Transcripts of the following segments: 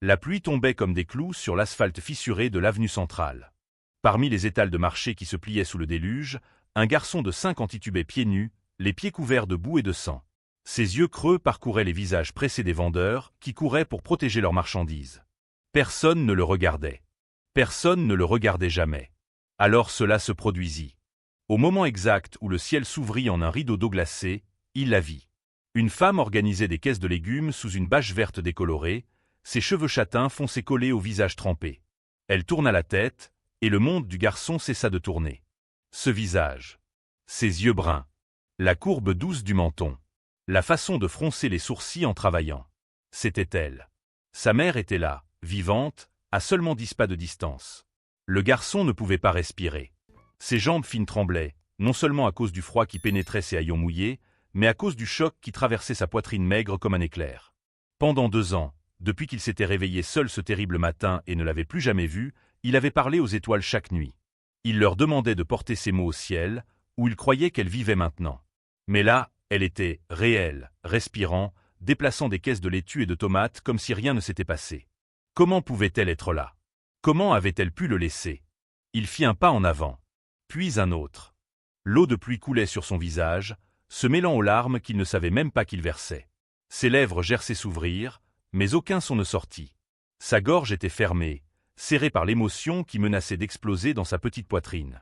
La pluie tombait comme des clous sur l'asphalte fissuré de l'avenue centrale. Parmi les étals de marché qui se pliaient sous le déluge, un garçon de 5 ans titubait pieds nus, les pieds couverts de boue et de sang. Ses yeux creux parcouraient les visages pressés des vendeurs qui couraient pour protéger leurs marchandises. Personne ne le regardait. Personne ne le regardait jamais. Alors cela se produisit. Au moment exact où le ciel s'ouvrit en un rideau d'eau glacée, il la vit. Une femme organisait des caisses de légumes sous une bâche verte décolorée, ses cheveux châtains foncés collés au visage trempé. Elle tourna la tête, et le monde du garçon cessa de tourner. Ce visage. Ses yeux bruns. La courbe douce du menton. La façon de froncer les sourcils en travaillant. C'était elle. Sa mère était là, vivante, à seulement 10 pas de distance. Le garçon ne pouvait pas respirer. Ses jambes fines tremblaient, non seulement à cause du froid qui pénétrait ses haillons mouillés, mais à cause du choc qui traversait sa poitrine maigre comme un éclair. Pendant 2 ans, depuis qu'il s'était réveillé seul ce terrible matin et ne l'avait plus jamais vu, il avait parlé aux étoiles chaque nuit. Il leur demandait de porter ses mots au ciel, où il croyait qu'elle vivait maintenant. Mais là, elle était réelle, respirant, déplaçant des caisses de laitue et de tomates comme si rien ne s'était passé. Comment pouvait-elle être là? Comment avait-elle pu le laisser? Il fit un pas en avant, puis un autre. L'eau de pluie coulait sur son visage, se mêlant aux larmes qu'il ne savait même pas qu'il versait. Ses lèvres gerçaient s'ouvrir, mais aucun son ne sortit. Sa gorge était fermée, serrée par l'émotion qui menaçait d'exploser dans sa petite poitrine.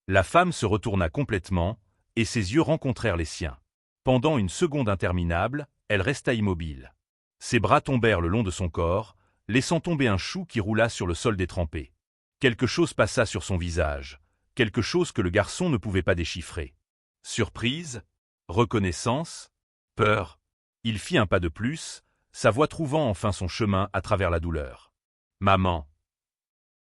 La femme se retourna complètement, et ses yeux rencontrèrent les siens. Pendant une seconde interminable, elle resta immobile. Ses bras tombèrent le long de son corps, laissant tomber un chou qui roula sur le sol détrempé. Quelque chose passa sur son visage, quelque chose que le garçon ne pouvait pas déchiffrer. Surprise, reconnaissance, peur. Il fit un pas de plus, sa voix trouvant enfin son chemin à travers la douleur. « Maman !»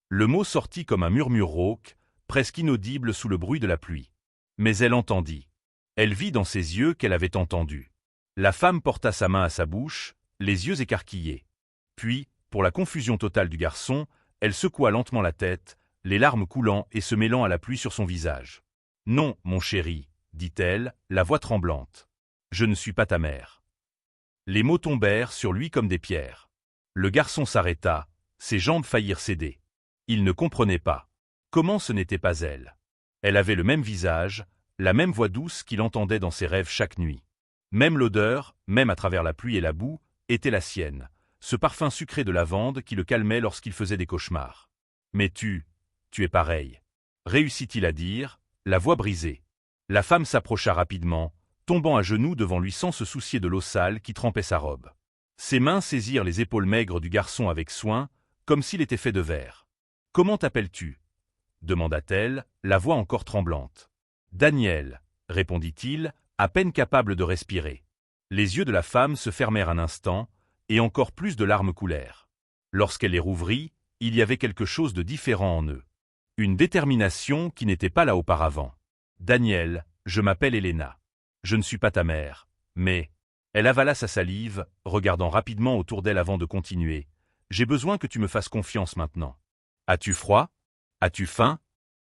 Le mot sortit comme un murmure rauque, presque inaudible sous le bruit de la pluie. Mais elle entendit. Elle vit dans ses yeux qu'elle avait entendu. La femme porta sa main à sa bouche, les yeux écarquillés. Puis, pour la confusion totale du garçon, elle secoua lentement la tête, les larmes coulant et se mêlant à la pluie sur son visage. « Non, mon chéri, » dit-elle, la voix tremblante. « Je ne suis pas ta mère. » Les mots tombèrent sur lui comme des pierres. Le garçon s'arrêta, ses jambes faillirent céder. Il ne comprenait pas. Comment ce n'était pas elle? Elle avait le même visage, la même voix douce qu'il entendait dans ses rêves chaque nuit. Même l'odeur, même à travers la pluie et la boue, était la sienne, ce parfum sucré de lavande qui le calmait lorsqu'il faisait des cauchemars. « Mais tu es pareil. » réussit-il à dire, la voix brisée. La femme s'approcha rapidement, tombant à genoux devant lui sans se soucier de l'eau sale qui trempait sa robe. Ses mains saisirent les épaules maigres du garçon avec soin, comme s'il était fait de verre. « Comment t'appelles-tu » demanda-t-elle, la voix encore tremblante. « Daniel » répondit-il, à peine capable de respirer. Les yeux de la femme se fermèrent un instant, et encore plus de larmes coulèrent. Lorsqu'elle les rouvrit, il y avait quelque chose de différent en eux. Une détermination qui n'était pas là auparavant. « Daniel, je m'appelle Elena. Je ne suis pas ta mère, mais... » Elle avala sa salive, regardant rapidement autour d'elle avant de continuer. « J'ai besoin que tu me fasses confiance maintenant. As-tu froid? As-tu faim ?»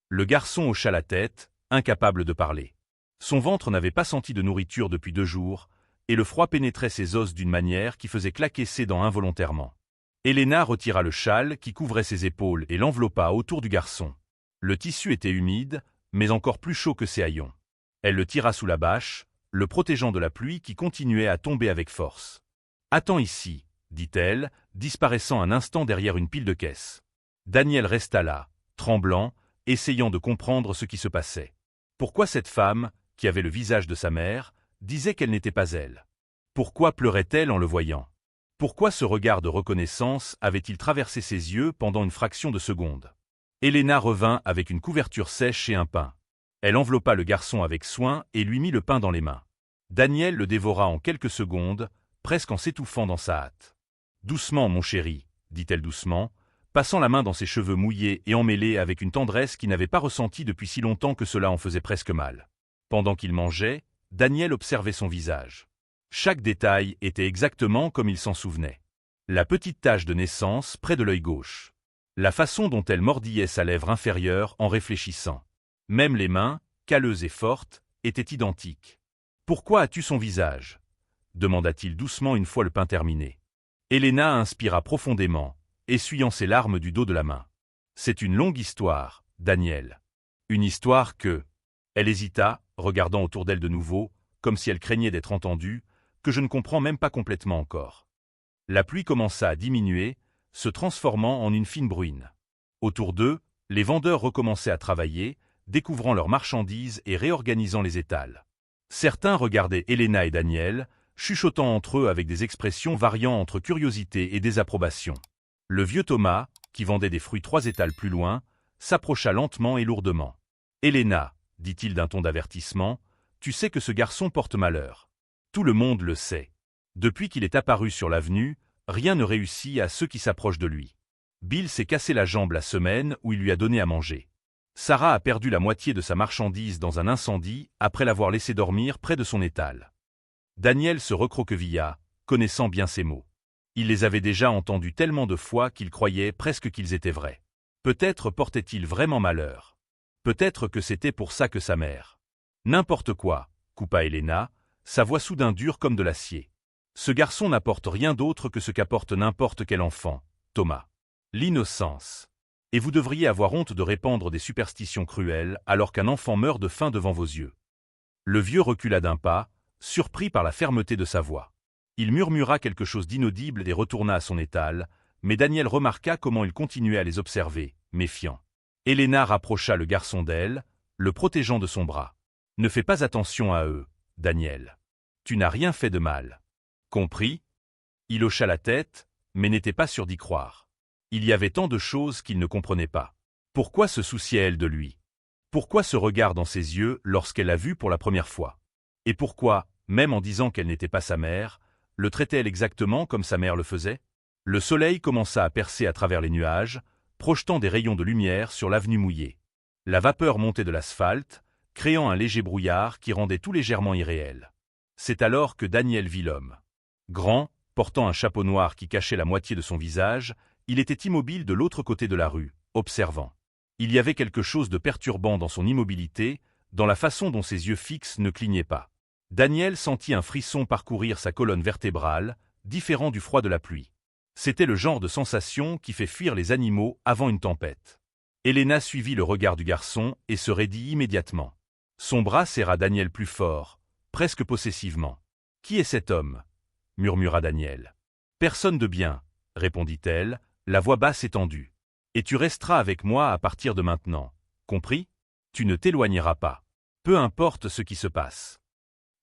Le garçon hocha la tête, incapable de parler. Son ventre n'avait pas senti de nourriture depuis 2 jours, et le froid pénétrait ses os d'une manière qui faisait claquer ses dents involontairement. Elena retira le châle qui couvrait ses épaules et l'enveloppa autour du garçon. Le tissu était humide, mais encore plus chaud que ses haillons. Elle le tira sous la bâche, le protégeant de la pluie qui continuait à tomber avec force. « Attends ici, » dit-elle, disparaissant un instant derrière une pile de caisses. Daniel resta là, tremblant, essayant de comprendre ce qui se passait. Pourquoi cette femme, qui avait le visage de sa mère, disait qu'elle n'était pas elle? Pourquoi pleurait-elle en le voyant? Pourquoi ce regard de reconnaissance avait-il traversé ses yeux pendant une fraction de seconde? Elena revint avec une couverture sèche et un pain. Elle enveloppa le garçon avec soin et lui mit le pain dans les mains. Daniel le dévora en quelques secondes, presque en s'étouffant dans sa hâte. « Doucement, mon chéri, » dit-elle doucement, passant la main dans ses cheveux mouillés et emmêlés avec une tendresse qu'il n'avait pas ressentie depuis si longtemps que cela en faisait presque mal. Pendant qu'il mangeait, Daniel observait son visage. Chaque détail était exactement comme il s'en souvenait. La petite tache de naissance près de l'œil gauche. La façon dont elle mordillait sa lèvre inférieure en réfléchissant. Même les mains, calleuses et fortes, étaient identiques. « Pourquoi as-tu son visage » demanda-t-il doucement une fois le pain terminé. Elena inspira profondément, essuyant ses larmes du dos de la main. C'est une longue histoire, Daniel. Une histoire que... Elle hésita, regardant autour d'elle de nouveau, comme si elle craignait d'être entendue, que je ne comprends même pas complètement encore. La pluie commença à diminuer, se transformant en une fine bruine. Autour d'eux, les vendeurs recommençaient à travailler, découvrant leurs marchandises et réorganisant les étals. Certains regardaient Elena et Daniel, chuchotant entre eux avec des expressions variant entre curiosité et désapprobation. Le vieux Thomas, qui vendait des fruits 3 étals plus loin, s'approcha lentement et lourdement. « Elena, dit-il d'un ton d'avertissement, tu sais que ce garçon porte malheur. Tout le monde le sait. Depuis qu'il est apparu sur l'avenue, rien ne réussit à ceux qui s'approchent de lui. Bill s'est cassé la jambe la semaine où il lui a donné à manger. Sarah a perdu la moitié de sa marchandise dans un incendie après l'avoir laissé dormir près de son étal. » Daniel se recroquevilla, connaissant bien ces mots. Il les avait déjà entendus tellement de fois qu'il croyait presque qu'ils étaient vrais. Peut-être portait-il vraiment malheur. Peut-être que c'était pour ça que sa mère. N'importe quoi, coupa Elena, sa voix soudain dure comme de l'acier. Ce garçon n'apporte rien d'autre que ce qu'apporte n'importe quel enfant, Thomas. L'innocence. Et vous devriez avoir honte de répandre des superstitions cruelles alors qu'un enfant meurt de faim devant vos yeux. Le vieux recula d'un pas, surpris par la fermeté de sa voix. Il murmura quelque chose d'inaudible et retourna à son étal, mais Daniel remarqua comment il continuait à les observer, méfiant. Elena rapprocha le garçon d'elle, le protégeant de son bras. « Ne fais pas attention à eux, Daniel. Tu n'as rien fait de mal. » Compris? Il hocha la tête, mais n'était pas sûr d'y croire. Il y avait tant de choses qu'il ne comprenait pas. Pourquoi se souciait-elle de lui? Pourquoi ce regard dans ses yeux lorsqu'elle l'a vu pour la première fois? Et pourquoi, même en disant qu'elle n'était pas sa mère, le traitait-elle exactement comme sa mère le faisait? Le soleil commença à percer à travers les nuages, projetant des rayons de lumière sur l'avenue mouillée. La vapeur montait de l'asphalte, créant un léger brouillard qui rendait tout légèrement irréel. C'est alors que Daniel vit l'homme. Grand, portant un chapeau noir qui cachait la moitié de son visage, il était immobile de l'autre côté de la rue, observant. Il y avait quelque chose de perturbant dans son immobilité, dans la façon dont ses yeux fixes ne clignaient pas. Daniel sentit un frisson parcourir sa colonne vertébrale, différent du froid de la pluie. C'était le genre de sensation qui fait fuir les animaux avant une tempête. Elena suivit le regard du garçon et se raidit immédiatement. Son bras serra Daniel plus fort, presque possessivement. « Qui est cet homme » murmura Daniel. « Personne de bien, » répondit-elle, la voix basse et tendue. « Et tu resteras avec moi à partir de maintenant, compris? Tu ne t'éloigneras pas. Peu importe ce qui se passe. »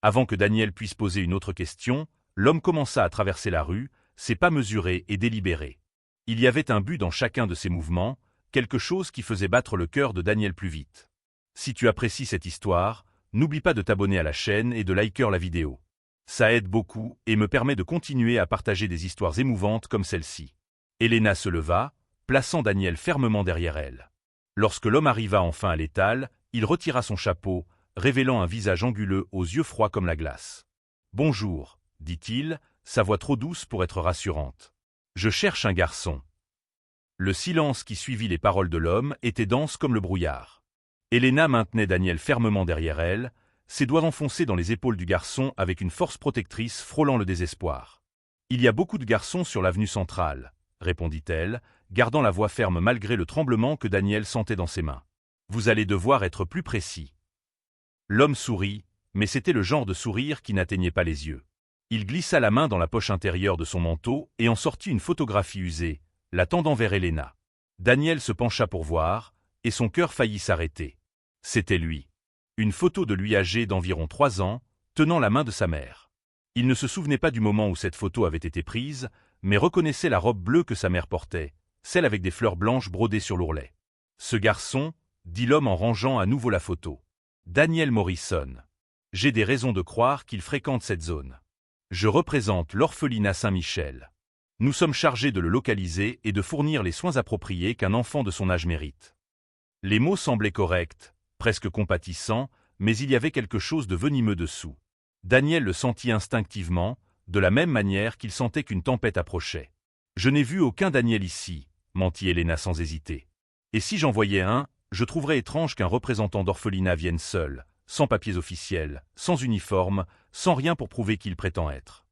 Avant que Daniel puisse poser une autre question, l'homme commença à traverser la rue, ses pas mesurés et délibérés. Il y avait un but dans chacun de ses mouvements, quelque chose qui faisait battre le cœur de Daniel plus vite. Si tu apprécies cette histoire, n'oublie pas de t'abonner à la chaîne et de liker la vidéo. Ça aide beaucoup et me permet de continuer à partager des histoires émouvantes comme celle-ci. Elena se leva, plaçant Daniel fermement derrière elle. Lorsque l'homme arriva enfin à l'étal, il retira son chapeau, révélant un visage anguleux aux yeux froids comme la glace. « Bonjour, » dit-il, sa voix trop douce pour être rassurante. « Je cherche un garçon. » Le silence qui suivit les paroles de l'homme était dense comme le brouillard. Elena maintenait Daniel fermement derrière elle, ses doigts enfoncés dans les épaules du garçon avec une force protectrice frôlant le désespoir. « Il y a beaucoup de garçons sur l'avenue centrale, » répondit-elle, gardant la voix ferme malgré le tremblement que Daniel sentait dans ses mains. « Vous allez devoir être plus précis. » L'homme sourit, mais c'était le genre de sourire qui n'atteignait pas les yeux. Il glissa la main dans la poche intérieure de son manteau et en sortit une photographie usée, la tendant vers Elena. Daniel se pencha pour voir, et son cœur faillit s'arrêter. C'était lui. Une photo de lui âgé d'environ 3 ans, tenant la main de sa mère. Il ne se souvenait pas du moment où cette photo avait été prise, mais reconnaissait la robe bleue que sa mère portait, celle avec des fleurs blanches brodées sur l'ourlet. « Ce garçon, » dit l'homme en rangeant à nouveau la photo. « Daniel Morrison. J'ai des raisons de croire qu'il fréquente cette zone. Je représente l'orphelinat Saint-Michel. Nous sommes chargés de le localiser et de fournir les soins appropriés qu'un enfant de son âge mérite. » Les mots semblaient corrects, presque compatissants, mais il y avait quelque chose de venimeux dessous. Daniel le sentit instinctivement, de la même manière qu'il sentait qu'une tempête approchait. « Je n'ai vu aucun Daniel ici, » mentit Elena sans hésiter. « Et si j'en voyais un, je trouverais étrange qu'un représentant d'orphelinat vienne seul, sans papiers officiels, sans uniforme, sans rien pour prouver qu'il prétend être. »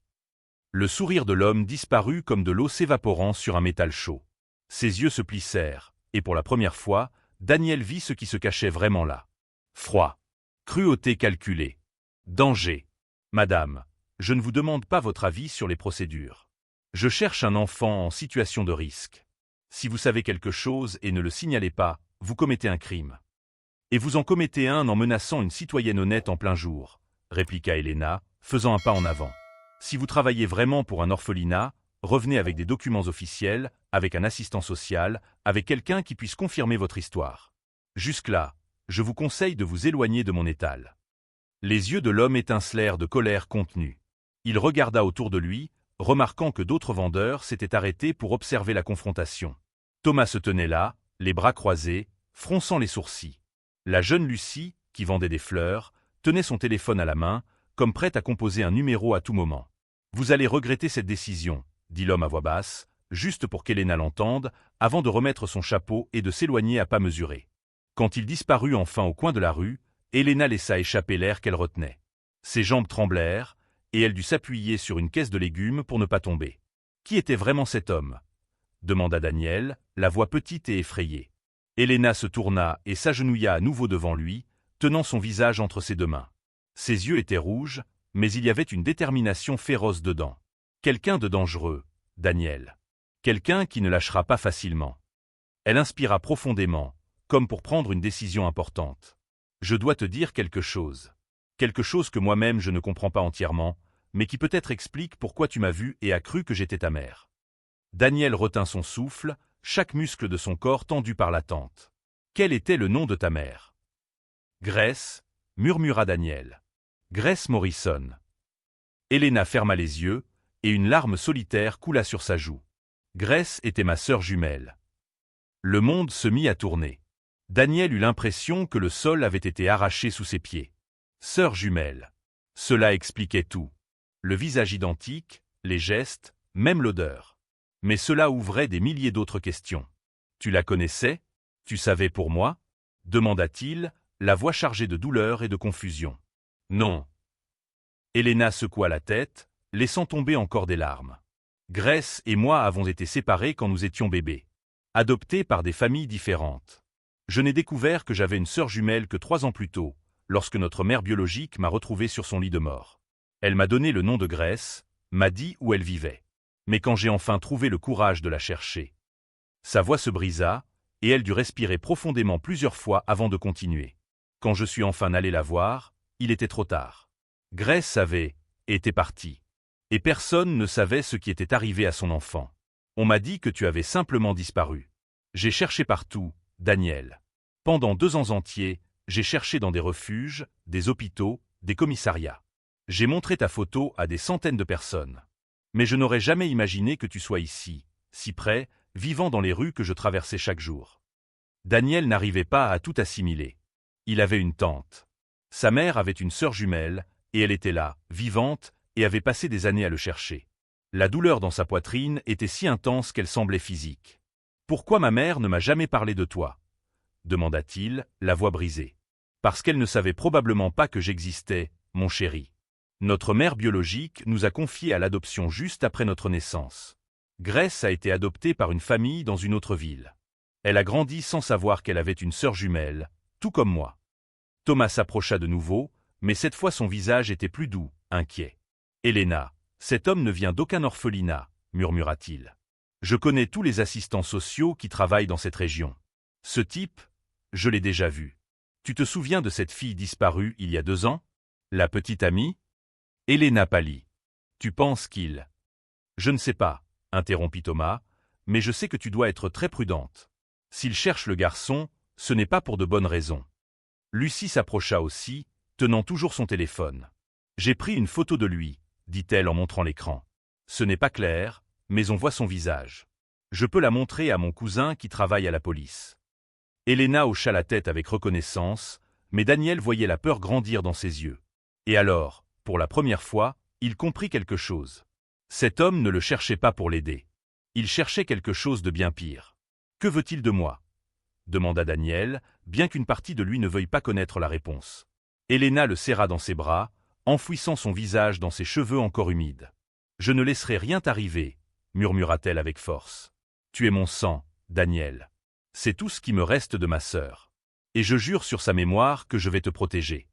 Le sourire de l'homme disparut comme de l'eau s'évaporant sur un métal chaud. Ses yeux se plissèrent, et pour la première fois, Daniel vit ce qui se cachait vraiment là. Froid. Cruauté calculée. Danger. Madame, je ne vous demande pas votre avis sur les procédures. Je cherche un enfant en situation de risque. Si vous savez quelque chose et ne le signalez pas, vous commettez un crime. Et vous en commettez un en menaçant une citoyenne honnête en plein jour, répliqua Elena, faisant un pas en avant. Si vous travaillez vraiment pour un orphelinat, revenez avec des documents officiels, avec un assistant social, avec quelqu'un qui puisse confirmer votre histoire. Jusque-là, je vous conseille de vous éloigner de mon étal. Les yeux de l'homme étincelèrent de colère contenue. Il regarda autour de lui, remarquant que d'autres vendeurs s'étaient arrêtés pour observer la confrontation. Thomas se tenait là, les bras croisés, fronçant les sourcils. La jeune Lucie, qui vendait des fleurs, tenait son téléphone à la main, comme prête à composer un numéro à tout moment. « Vous allez regretter cette décision », dit l'homme à voix basse, juste pour qu'Elena l'entende, avant de remettre son chapeau et de s'éloigner à pas mesurés. Quand il disparut enfin au coin de la rue, Elena laissa échapper l'air qu'elle retenait. Ses jambes tremblèrent, et elle dut s'appuyer sur une caisse de légumes pour ne pas tomber. « Qui était vraiment cet homme » demanda Daniel, la voix petite et effrayée. Elena se tourna et s'agenouilla à nouveau devant lui, tenant son visage entre ses deux mains. Ses yeux étaient rouges, mais il y avait une détermination féroce dedans. Quelqu'un de dangereux, Daniel. Quelqu'un qui ne lâchera pas facilement. Elle inspira profondément, comme pour prendre une décision importante. Je dois te dire quelque chose. Quelque chose que moi-même je ne comprends pas entièrement, mais qui peut-être explique pourquoi tu m'as vu et as cru que j'étais ta mère. Daniel retint son souffle, chaque muscle de son corps tendu par l'attente. Quel était le nom de ta mère? Grace, murmura Daniel. Grace Morrison. Elena ferma les yeux, et une larme solitaire coula sur sa joue. Grace était ma sœur jumelle. Le monde se mit à tourner. Daniel eut l'impression que le sol avait été arraché sous ses pieds. Sœur jumelle. Cela expliquait tout. Le visage identique, les gestes, même l'odeur. Mais cela ouvrait des milliers d'autres questions. Tu la connaissais? Tu savais pour moi? Demanda-t-il, la voix chargée de douleur et de confusion. Non. Elena secoua la tête, laissant tomber encore des larmes. Grace et moi avons été séparés quand nous étions bébés. Adoptés par des familles différentes. Je n'ai découvert que j'avais une sœur jumelle que 3 ans plus tôt, lorsque notre mère biologique m'a retrouvé sur son lit de mort. Elle m'a donné le nom de Grace, m'a dit où elle vivait. Mais quand j'ai enfin trouvé le courage de la chercher, sa voix se brisa, et elle dut respirer profondément plusieurs fois avant de continuer. Quand je suis enfin allé la voir, il était trop tard. Grace savait, et était partie. Et personne ne savait ce qui était arrivé à son enfant. On m'a dit que tu avais simplement disparu. J'ai cherché partout, Daniel. Pendant 2 ans entiers, j'ai cherché dans des refuges, des hôpitaux, des commissariats. J'ai montré ta photo à des centaines de personnes. Mais je n'aurais jamais imaginé que tu sois ici, si près, vivant dans les rues que je traversais chaque jour. Daniel n'arrivait pas à tout assimiler. Il avait une tante. Sa mère avait une sœur jumelle, et elle était là, vivante, et avait passé des années à le chercher. La douleur dans sa poitrine était si intense qu'elle semblait physique. « Pourquoi ma mère ne m'a jamais parlé de toi » demanda-t-il, la voix brisée. « Parce qu'elle ne savait probablement pas que j'existais, mon chéri. Notre mère biologique nous a confiés à l'adoption juste après notre naissance. Grace a été adoptée par une famille dans une autre ville. Elle a grandi sans savoir qu'elle avait une sœur jumelle, tout comme moi. » Thomas s'approcha de nouveau, mais cette fois son visage était plus doux, inquiet. « Elena, cet homme ne vient d'aucun orphelinat, » murmura-t-il. « Je connais tous les assistants sociaux qui travaillent dans cette région. Ce type, je l'ai déjà vu. Tu te souviens de cette fille disparue il y a 2 ans? La petite amie ?» Elena pâlit. « Tu penses qu'il… » « Je ne sais pas, » interrompit Thomas, « mais je sais que tu dois être très prudente. S'il cherche le garçon, ce n'est pas pour de bonnes raisons. » Lucie s'approcha aussi, tenant toujours son téléphone. « J'ai pris une photo de lui, » dit-elle en montrant l'écran. « Ce n'est pas clair, mais on voit son visage. Je peux la montrer à mon cousin qui travaille à la police. » Elena hocha la tête avec reconnaissance, mais Daniel voyait la peur grandir dans ses yeux. Et alors, pour la première fois, il comprit quelque chose. Cet homme ne le cherchait pas pour l'aider. Il cherchait quelque chose de bien pire. « Que veut-il de moi » demanda Daniel, bien qu'une partie de lui ne veuille pas connaître la réponse. Elena le serra dans ses bras, enfouissant son visage dans ses cheveux encore humides. « Je ne laisserai rien t'arriver, murmura-t-elle avec force. Tu es mon sang, Daniel. C'est tout ce qui me reste de ma sœur. Et je jure sur sa mémoire que je vais te protéger.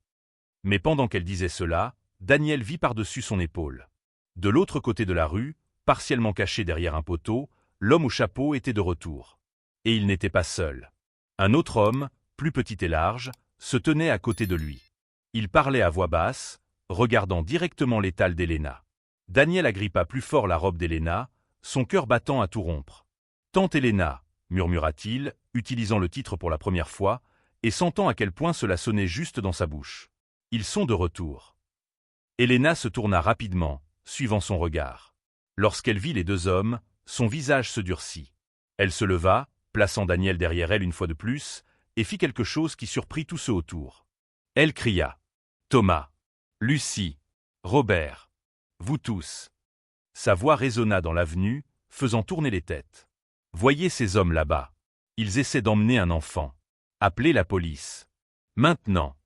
Mais pendant qu'elle disait cela, Daniel vit par-dessus son épaule. De l'autre côté de la rue, partiellement caché derrière un poteau, l'homme au chapeau était de retour. Et il n'était pas seul. Un autre homme, plus petit et large, se tenait à côté de lui. Il parlait à voix basse, regardant directement l'étal d'Helena. Daniel agrippa plus fort la robe d'Helena, son cœur battant à tout rompre. « Tante Helena » murmura-t-il, utilisant le titre pour la première fois, et sentant à quel point cela sonnait juste dans sa bouche. « Ils sont de retour. » Helena se tourna rapidement, suivant son regard. Lorsqu'elle vit les deux hommes, son visage se durcit. Elle se leva, plaçant Daniel derrière elle une fois de plus, et fit quelque chose qui surprit tous ceux autour. Elle cria. « Thomas, Lucie, Robert, vous tous !» Sa voix résonna dans l'avenue, faisant tourner les têtes. « Voyez ces hommes là-bas. Ils essaient d'emmener un enfant. Appelez la police. Maintenant !»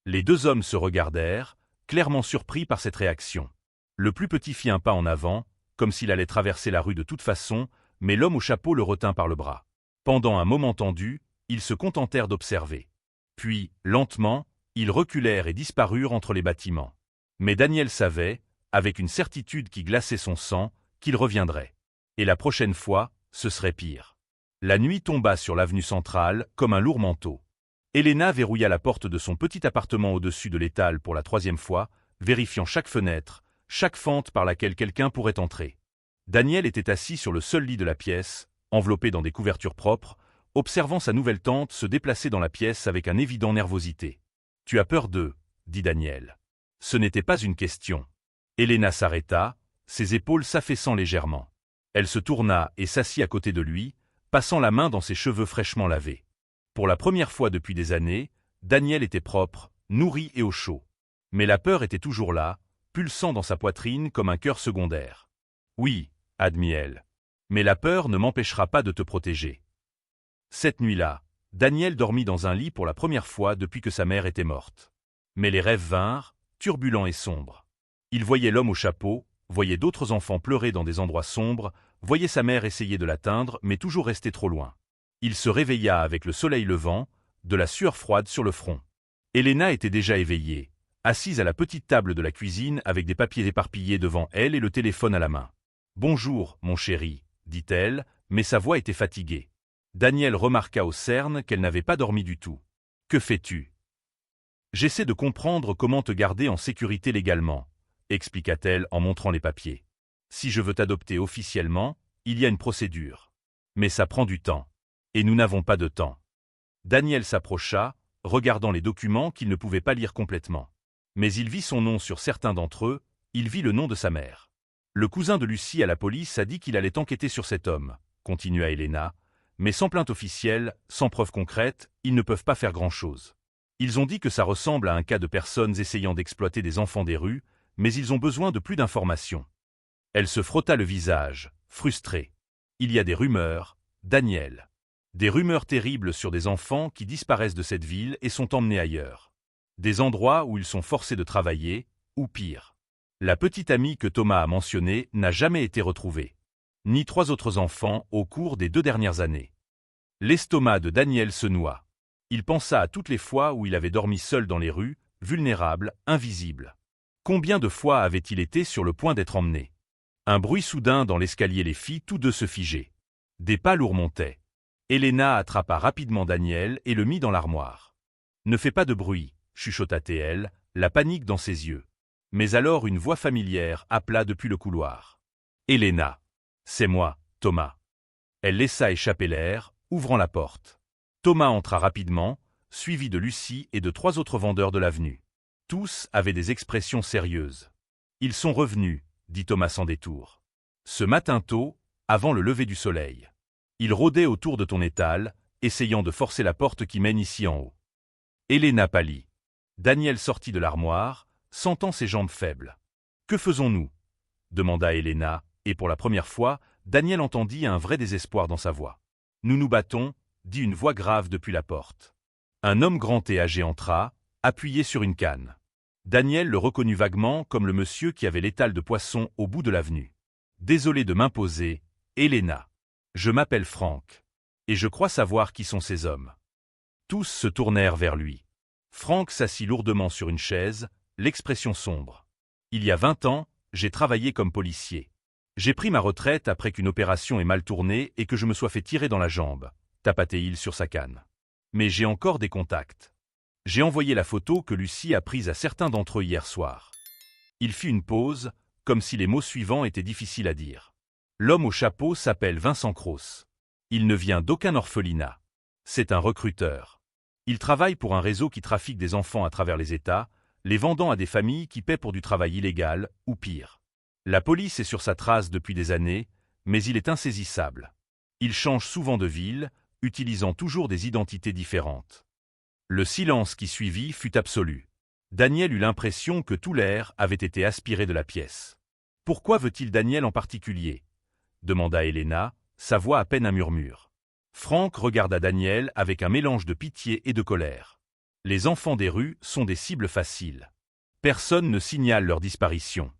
Les deux hommes se regardèrent, clairement surpris par cette réaction. Le plus petit fit un pas en avant, comme s'il allait traverser la rue de toute façon, mais l'homme au chapeau le retint par le bras. Pendant un moment tendu, ils se contentèrent d'observer. Puis, lentement, ils reculèrent et disparurent entre les bâtiments. Mais Daniel savait, avec une certitude qui glaçait son sang, qu'il reviendrait. Et la prochaine fois, ce serait pire. La nuit tomba sur l'avenue centrale comme un lourd manteau. Helena verrouilla la porte de son petit appartement au-dessus de l'étal pour la 3e fois, vérifiant chaque fenêtre, chaque fente par laquelle quelqu'un pourrait entrer. Daniel était assis sur le seul lit de la pièce, enveloppé dans des couvertures propres, observant sa nouvelle tante se déplacer dans la pièce avec un évident nervosité. « Tu as peur d'eux » dit Daniel. Ce n'était pas une question. Helena s'arrêta, ses épaules s'affaissant légèrement. Elle se tourna et s'assit à côté de lui, passant la main dans ses cheveux fraîchement lavés. Pour la première fois depuis des années, Daniel était propre, nourri et au chaud. Mais la peur était toujours là, pulsant dans sa poitrine comme un cœur secondaire. « Oui, » admit-elle. « Mais la peur ne m'empêchera pas de te protéger. » Cette nuit-là, Daniel dormit dans un lit pour la première fois depuis que sa mère était morte. Mais les rêves vinrent, turbulents et sombres. Il voyait l'homme au chapeau, voyait d'autres enfants pleurer dans des endroits sombres, voyait sa mère essayer de l'atteindre mais toujours rester trop loin. Il se réveilla avec le soleil levant, de la sueur froide sur le front. Helena était déjà éveillée, assise à la petite table de la cuisine avec des papiers éparpillés devant elle et le téléphone à la main. « Bonjour, mon chéri », dit-elle, mais sa voix était fatiguée. Daniel remarqua aux cernes qu'elle n'avait pas dormi du tout. « Que fais-tu »« J'essaie de comprendre comment te garder en sécurité légalement, » expliqua-t-elle en montrant les papiers. « Si je veux t'adopter officiellement, il y a une procédure. Mais ça prend du temps. Et nous n'avons pas de temps. » Daniel s'approcha, regardant les documents qu'il ne pouvait pas lire complètement. Mais il vit son nom sur certains d'entre eux, il vit le nom de sa mère. « Le cousin de Lucie à la police a dit qu'il allait enquêter sur cet homme, » continua Helena, « mais sans plainte officielle, sans preuve concrète, ils ne peuvent pas faire grand-chose. Ils ont dit que ça ressemble à un cas de personnes essayant d'exploiter des enfants des rues, mais ils ont besoin de plus d'informations. » Elle se frotta le visage, frustrée. « Il y a des rumeurs, Daniel. Des rumeurs terribles sur des enfants qui disparaissent de cette ville et sont emmenés ailleurs. Des endroits où ils sont forcés de travailler, ou pire. La petite amie que Thomas a mentionnée n'a jamais été retrouvée. Ni 3 autres enfants au cours des 2 dernières années. » L'estomac de Daniel se noua. Il pensa à toutes les fois où il avait dormi seul dans les rues, vulnérable, invisible. Combien de fois avait-il été sur le point d'être emmené? Un bruit soudain dans l'escalier les fit tous deux se figer. Des pas lourds montaient. Helena attrapa rapidement Daniel et le mit dans l'armoire. « Ne fais pas de bruit » chuchota-t-elle, la panique dans ses yeux. Mais alors une voix familière appela depuis le couloir. « Helena. »« C'est moi, Thomas. » Elle laissa échapper l'air, ouvrant la porte. Thomas entra rapidement, suivi de Lucie et de 3 autres vendeurs de l'avenue. Tous avaient des expressions sérieuses. « Ils sont revenus » dit Thomas sans détour. « Ce matin tôt, avant le lever du soleil. Ils rôdaient autour de ton étal, essayant de forcer la porte qui mène ici en haut. » Helena pâlit. Daniel sortit de l'armoire, sentant ses jambes faibles. « Que faisons-nous » demanda Helena, et pour la première fois, Daniel entendit un vrai désespoir dans sa voix. « Nous nous battons » dit une voix grave depuis la porte. Un homme grand et âgé entra, appuyé sur une canne. Daniel le reconnut vaguement comme le monsieur qui avait l'étal de poisson au bout de l'avenue. Désolé de m'imposer, Elena. Je m'appelle Franck. Et je crois savoir qui sont ces hommes. Tous se tournèrent vers lui. Franck s'assit lourdement sur une chaise, l'expression sombre. Il y a 20 ans, j'ai travaillé comme policier. J'ai pris ma retraite après qu'une opération ait mal tourné et que je me sois fait tirer dans la jambe, tapotait-il sur sa canne. Mais j'ai encore des contacts. J'ai envoyé la photo que Lucie a prise à certains d'entre eux hier soir. Il fit une pause, comme si les mots suivants étaient difficiles à dire. L'homme au chapeau s'appelle Vincent Cros. Il ne vient d'aucun orphelinat. C'est un recruteur. Il travaille pour un réseau qui trafique des enfants à travers les États, les vendant à des familles qui paient pour du travail illégal, ou pire. La police est sur sa trace depuis des années, mais il est insaisissable. Il change souvent de ville, utilisant toujours des identités différentes. Le silence qui suivit fut absolu. Daniel eut l'impression que tout l'air avait été aspiré de la pièce. « Pourquoi veut-il Daniel en particulier » demanda Elena, sa voix à peine un murmure. Franck regarda Daniel avec un mélange de pitié et de colère. Les enfants des rues sont des cibles faciles. Personne ne signale leur disparition.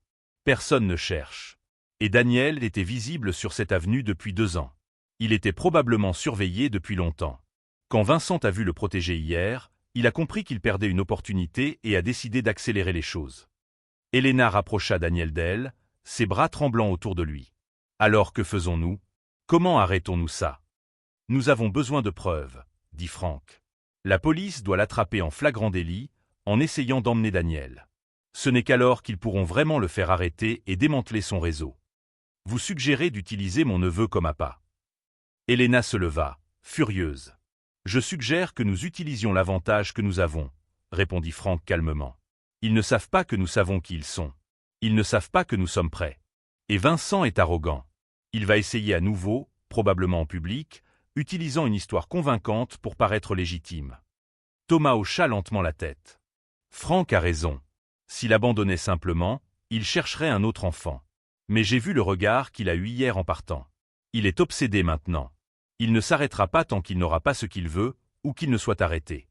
Personne ne cherche. Et Daniel était visible sur cette avenue depuis 2 ans. Il était probablement surveillé depuis longtemps. Quand Vincent a vu le protéger hier, il a compris qu'il perdait une opportunité et a décidé d'accélérer les choses. Elena rapprocha Daniel d'elle, ses bras tremblants autour de lui. Alors que faisons-nous? Comment arrêtons-nous ça? Nous avons besoin de preuves, dit Franck. La police doit l'attraper en flagrant délit, en essayant d'emmener Daniel. Ce n'est qu'alors qu'ils pourront vraiment le faire arrêter et démanteler son réseau. Vous suggérez d'utiliser mon neveu comme appât. Elena se leva, furieuse. Je suggère que nous utilisions l'avantage que nous avons, répondit Franck calmement. Ils ne savent pas que nous savons qui ils sont. Ils ne savent pas que nous sommes prêts. Et Vincent est arrogant. Il va essayer à nouveau, probablement en public, utilisant une histoire convaincante pour paraître légitime. Thomas hocha lentement la tête. Franck a raison. S'il abandonnait simplement, il chercherait un autre enfant. Mais j'ai vu le regard qu'il a eu hier en partant. Il est obsédé maintenant. Il ne s'arrêtera pas tant qu'il n'aura pas ce qu'il veut, ou qu'il ne soit arrêté.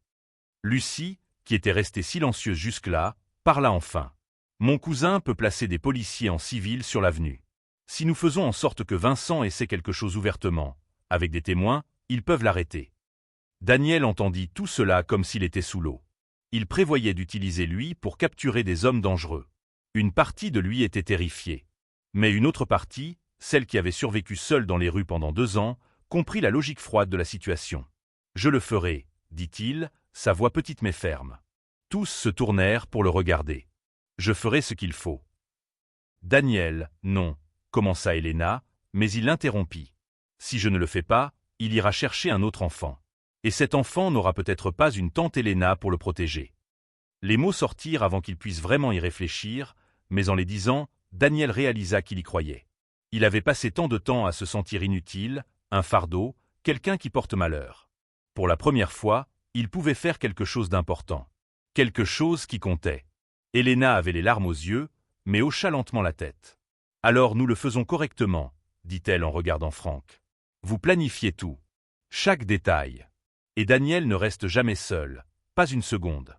Lucie, qui était restée silencieuse jusque-là, parla enfin. Mon cousin peut placer des policiers en civil sur l'avenue. Si nous faisons en sorte que Vincent essaie quelque chose ouvertement, avec des témoins, ils peuvent l'arrêter. Daniel entendit tout cela comme s'il était sous l'eau. Il prévoyait d'utiliser lui pour capturer des hommes dangereux. Une partie de lui était terrifiée. Mais une autre partie, celle qui avait survécu seule dans les rues pendant 2 ans, comprit la logique froide de la situation. « Je le ferai », dit-il, sa voix petite mais ferme. Tous se tournèrent pour le regarder. « Je ferai ce qu'il faut. » Daniel, non, commença Elena, mais il l'interrompit. « Si je ne le fais pas, il ira chercher un autre enfant. Et cet enfant n'aura peut-être pas une tante Elena pour le protéger. » Les mots sortirent avant qu'il puisse vraiment y réfléchir, mais en les disant, Daniel réalisa qu'il y croyait. Il avait passé tant de temps à se sentir inutile, un fardeau, quelqu'un qui porte malheur. Pour la première fois, il pouvait faire quelque chose d'important. Quelque chose qui comptait. Elena avait les larmes aux yeux, mais hocha lentement la tête. « Alors nous le faisons correctement, » dit-elle en regardant Franck. « Vous planifiez tout. Chaque détail. Et Daniel ne reste jamais seul, pas une seconde. »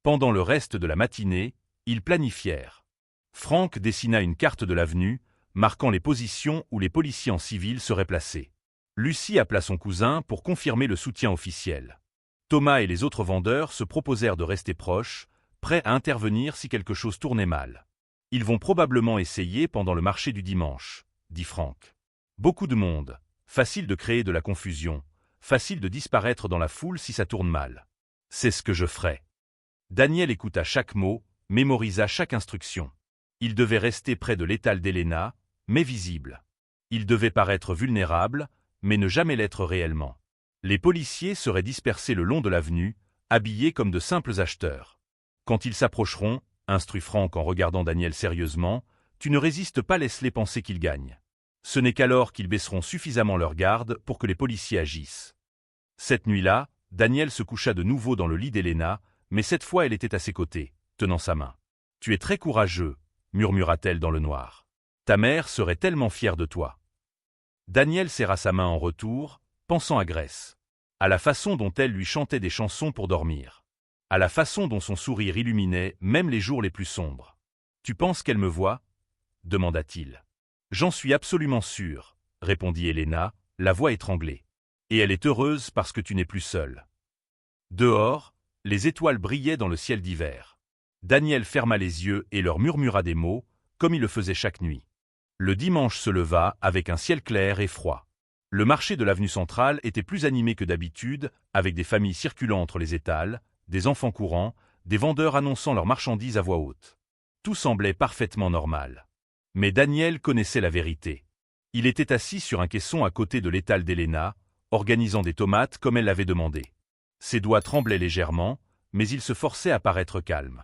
Pendant le reste de la matinée, ils planifièrent. Franck dessina une carte de l'avenue, marquant les positions où les policiers en civil seraient placés. Lucie appela son cousin pour confirmer le soutien officiel. Thomas et les autres vendeurs se proposèrent de rester proches, prêts à intervenir si quelque chose tournait mal. « Ils vont probablement essayer pendant le marché du dimanche, » dit Franck. « Beaucoup de monde, facile de créer de la confusion, facile de disparaître dans la foule si ça tourne mal. C'est ce que je ferai. » Daniel écouta chaque mot, mémorisa chaque instruction. Il devait rester près de l'étal d'Elena, mais visible. Il devait paraître vulnérable, mais ne jamais l'être réellement. Les policiers seraient dispersés le long de l'avenue, habillés comme de simples acheteurs. Quand ils s'approcheront, instruit Franck en regardant Daniel sérieusement, tu ne résistes pas, laisse-les penser qu'ils gagnent. Ce n'est qu'alors qu'ils baisseront suffisamment leur garde pour que les policiers agissent. Cette nuit-là, Daniel se coucha de nouveau dans le lit d'Elena, mais cette fois elle était à ses côtés, tenant sa main. « Tu es très courageux, » murmura-t-elle dans le noir. « Ta mère serait tellement fière de toi. » Daniel serra sa main en retour, pensant à Grèce, à la façon dont elle lui chantait des chansons pour dormir. à la façon dont son sourire illuminait même les jours les plus sombres. « Tu penses qu'elle me voit » demanda-t-il. « J'en suis absolument sûr, » répondit Helena, la voix étranglée. « Et elle est heureuse parce que tu n'es plus seul. » Dehors, les étoiles brillaient dans le ciel d'hiver. Daniel ferma les yeux et leur murmura des mots, comme il le faisait chaque nuit. Le dimanche se leva avec un ciel clair et froid. Le marché de l'avenue centrale était plus animé que d'habitude, avec des familles circulant entre les étals, des enfants courant, des vendeurs annonçant leurs marchandises à voix haute. Tout semblait parfaitement normal. Mais Daniel connaissait la vérité. Il était assis sur un caisson à côté de l'étal d'Helena, organisant des tomates comme elle l'avait demandé. Ses doigts tremblaient légèrement, mais il se forçait à paraître calme.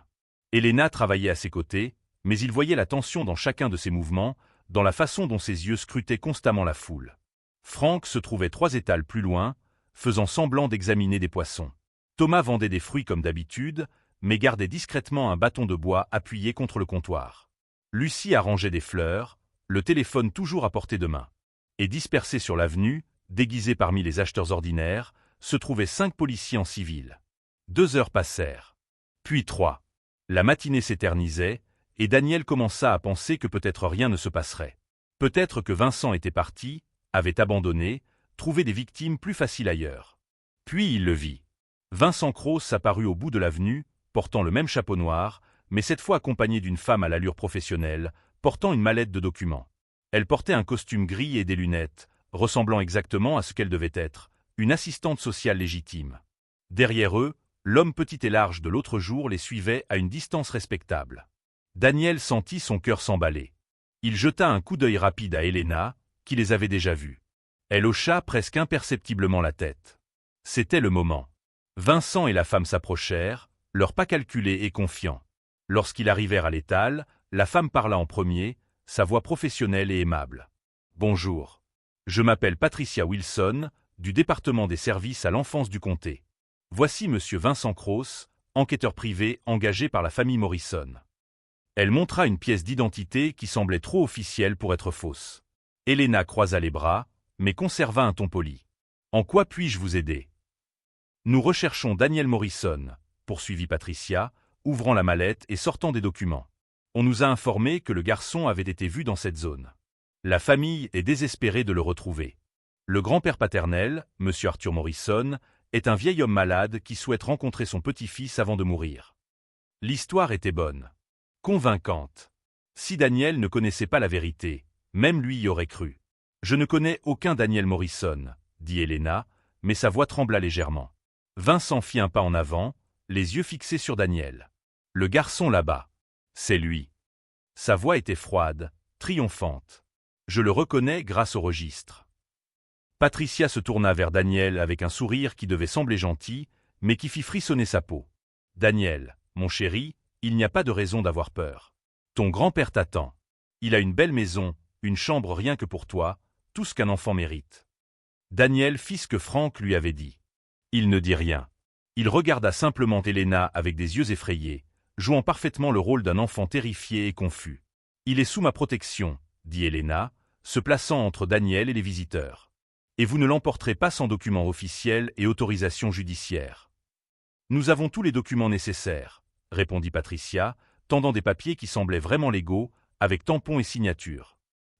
Helena travaillait à ses côtés, mais il voyait la tension dans chacun de ses mouvements, dans la façon dont ses yeux scrutaient constamment la foule. Franck se trouvait 3 étals plus loin, faisant semblant d'examiner des poissons. Thomas vendait des fruits comme d'habitude, mais gardait discrètement un bâton de bois appuyé contre le comptoir. Lucie arrangeait des fleurs, le téléphone toujours à portée de main. Et dispersés sur l'avenue, déguisés parmi les acheteurs ordinaires, se trouvaient 5 policiers en civil. 2 heures passèrent. Puis 3. La matinée s'éternisait, et Daniel commença à penser que peut-être rien ne se passerait. Peut-être que Vincent était parti, avait abandonné, trouvé des victimes plus faciles ailleurs. Puis il le vit. Vincent Cross apparut au bout de l'avenue, portant le même chapeau noir, mais cette fois accompagné d'une femme à l'allure professionnelle, portant une mallette de documents. Elle portait un costume gris et des lunettes, ressemblant exactement à ce qu'elle devait être, une assistante sociale légitime. Derrière eux, l'homme petit et large de l'autre jour les suivait à une distance respectable. Daniel sentit son cœur s'emballer. Il jeta un coup d'œil rapide à Helena, qui les avait déjà vus. Elle hocha presque imperceptiblement la tête. C'était le moment. Vincent et la femme s'approchèrent, leur pas calculés et confiants. Lorsqu'ils arrivèrent à l'étal, la femme parla en premier, sa voix professionnelle et aimable. « Bonjour. Je m'appelle Patricia Wilson, du département des services à l'enfance du comté. Voici monsieur Vincent Cross, enquêteur privé engagé par la famille Morrison. » Elle montra une pièce d'identité qui semblait trop officielle pour être fausse. Helena croisa les bras, mais conserva un ton poli. « En quoi puis-je vous aider ?»« Nous recherchons Daniel Morrison, » poursuivit Patricia, ouvrant la mallette et sortant des documents. « On nous a informé que le garçon avait été vu dans cette zone. La famille est désespérée de le retrouver. Le grand-père paternel, monsieur Arthur Morrison, est un vieil homme malade qui souhaite rencontrer son petit-fils avant de mourir. » L'histoire était bonne. Convaincante. Si Daniel ne connaissait pas la vérité, même lui y aurait cru. « Je ne connais aucun Daniel Morrison, » dit Helena, mais sa voix trembla légèrement. Vincent fit un pas en avant, les yeux fixés sur Daniel. « Le garçon là-bas. C'est lui. » Sa voix était froide, triomphante. « Je le reconnais grâce au registre. » Patricia se tourna vers Daniel avec un sourire qui devait sembler gentil, mais qui fit frissonner sa peau. « Daniel, mon chéri, il n'y a pas de raison d'avoir peur. Ton grand-père t'attend. Il a une belle maison, une chambre rien que pour toi, tout ce qu'un enfant mérite. » Daniel fit ce que Franck lui avait dit. Il ne dit rien. Il regarda simplement Helena avec des yeux effrayés, jouant parfaitement le rôle d'un enfant terrifié et confus. « Il est sous ma protection, » dit Helena, se plaçant entre Daniel et les visiteurs. « Et vous ne l'emporterez pas sans document officiel et autorisation judiciaire. »« Nous avons tous les documents nécessaires, » répondit Patricia, tendant des papiers qui semblaient vraiment légaux, avec tampon et signature.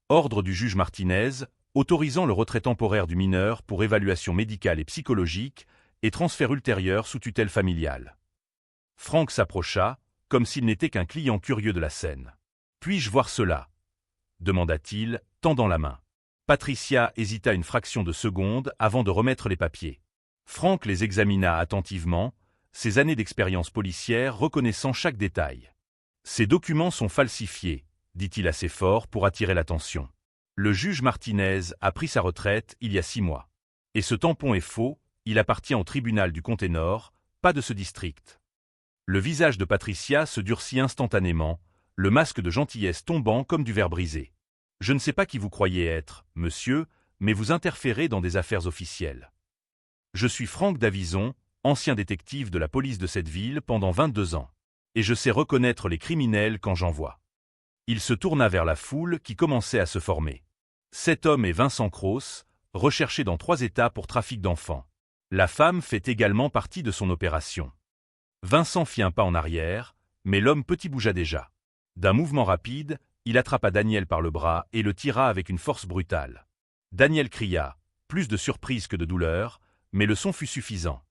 Ordre du juge Martinez, autorisant le retrait temporaire du mineur pour évaluation médicale et psychologique et transfert ultérieur sous tutelle familiale. Franck s'approcha, comme s'il n'était qu'un client curieux de la scène. « Puis-je voir cela ?» demanda-t-il, tendant la main. Patricia hésita une fraction de seconde avant de remettre les papiers. Franck les examina attentivement, ses années d'expérience policière reconnaissant chaque détail. « Ces documents sont falsifiés, » dit-il assez fort pour attirer l'attention. « Le juge Martinez a pris sa retraite il y a 6 mois. Et ce tampon est faux, il appartient au tribunal du comté Nord, pas de ce district. » Le visage de Patricia se durcit instantanément, le masque de gentillesse tombant comme du verre brisé. « Je ne sais pas qui vous croyez être, monsieur, mais vous interférez dans des affaires officielles. Je suis Franck Davison, ancien détective de la police de cette ville pendant 22 ans. Et je sais reconnaître les criminels quand j'en vois. » Il se tourna vers la foule qui commençait à se former. Cet homme est Vincent Cross, recherché dans 3 États pour trafic d'enfants. La femme fait également partie de son opération. Vincent fit un pas en arrière, mais l'homme petit bougea déjà. D'un mouvement rapide, il attrapa Daniel par le bras et le tira avec une force brutale. Daniel cria, plus de surprise que de douleur, mais le son fut suffisant.